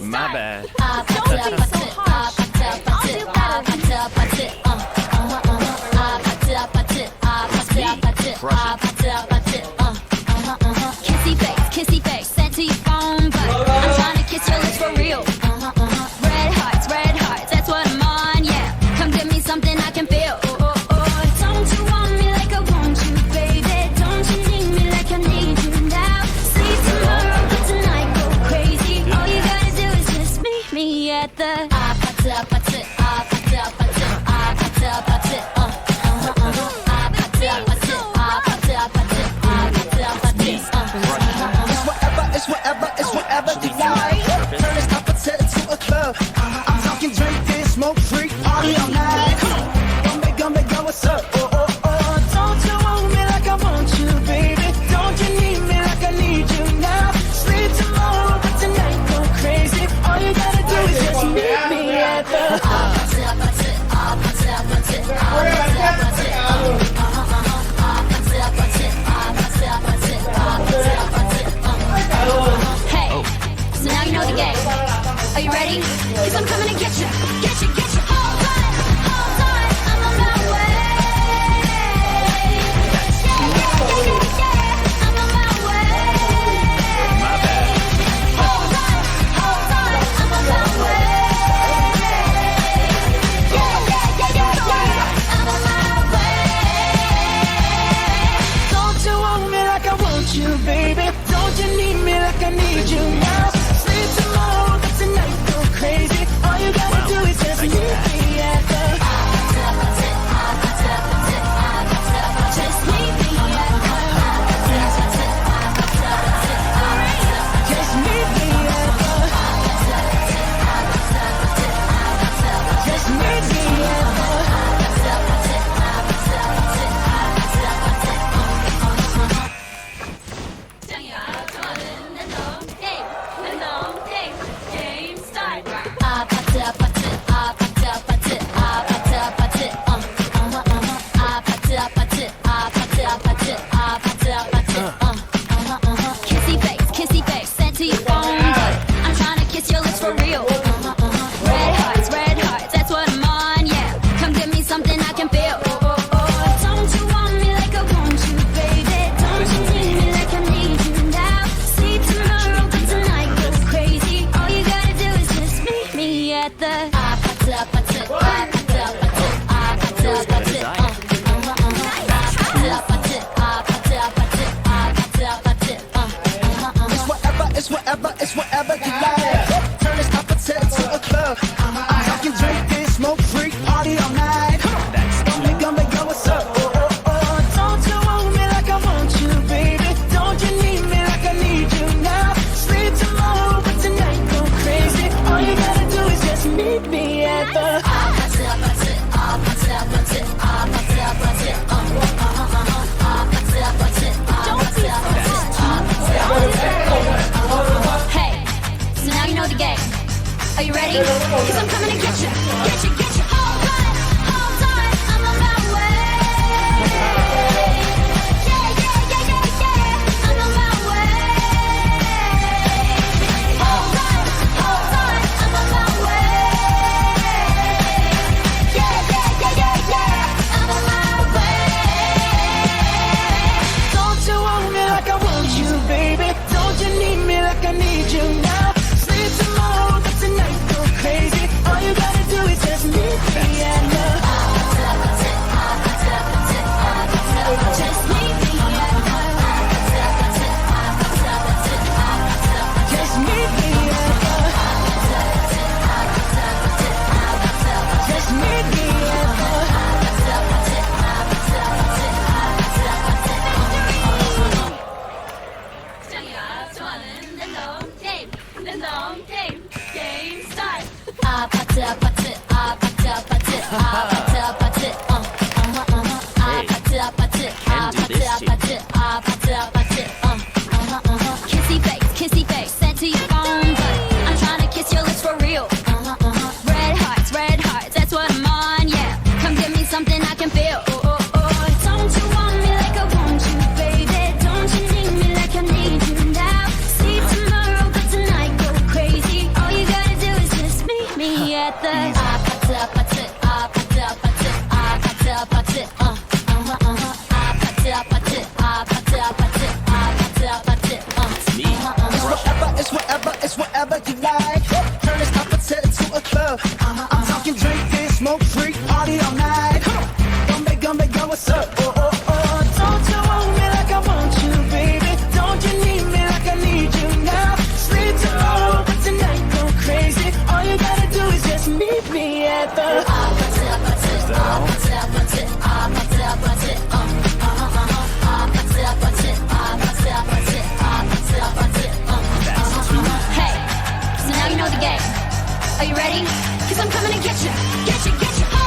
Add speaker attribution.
Speaker 1: My bad.
Speaker 2: Don't be so harsh. I'll do Kissy face, sent to your phone, but I'm trying to kiss your lips for real. Red hearts, that's what I'm on, yeah. Come give me something I can feel. Don't you want me like I want you, baby? Don't you need me like I need you now? Sleep tomorrow, but tonight go crazy. All you gotta do is just meet me at the
Speaker 3: It's whatever you like. Turn this opposite to a club. I'm talking drink, this smoke freak, party all night. Gonna go, what's up? Don't you want me like I want you, baby? Don't you need me like I need you now? Sleep tomorrow, but tonight go crazy. All you gotta do is just meet me at the
Speaker 2: So now you know the game. Are you ready? Cause I'm coming to get you. Hold on, I'm on my way. Yeah, I'm on my way.
Speaker 1: My bad.
Speaker 2: Hold on, I'm on my way. Yeah, I'm on my way.
Speaker 3: Don't you want me like I want you, baby? Don't you need me like I need you now? Sleep tomorrow, but tonight go crazy. All you gotta do is just meet me at the
Speaker 2: Just meet me at
Speaker 3: Just meet me at the Just meet me at
Speaker 2: Game start. Kissy face, sent to your phone, but I'm trying to kiss your lips for real. Red hearts, that's what I'm on, yeah. Come give me something I can feel. Don't you want me like I want you, baby? Don't you need me like I need you now? See tomorrow, but tonight go crazy. All you gotta do is just meet me at the
Speaker 3: It's whatever you like. Turn this opposite to a club. I'm talking drink, this smoke freak, party all night. Gonna go, what's up? Don't you want me like I want you, baby? Don't you need me like I need you now? Sleep tomorrow, but tonight go crazy. All you gotta do is just meet me at the
Speaker 2: So now you know the game. Are you ready? Cause I'm coming to get you. Hold on, I'm on my way. Yeah, I'm on my way. Hold on, I'm on my way. Yeah, I'm on my way.
Speaker 3: Don't you want me like I want you, baby? Don't you need me like I need you now? Sleep tomorrow, but tonight go crazy. All you gotta do is just meet me at the
Speaker 2: Just meet me at
Speaker 3: Just meet me at the Just meet me at the
Speaker 2: Game start. Kissy face, sent to your phone, but I'm trying to kiss your lips for real. Red hearts, that's what I'm on, yeah. Come give me something I can feel. Don't you want me like I want you, baby? Don't you need me like I need you now? See tomorrow, but tonight Are you ready? Cause I'm coming to get you, get you, get you.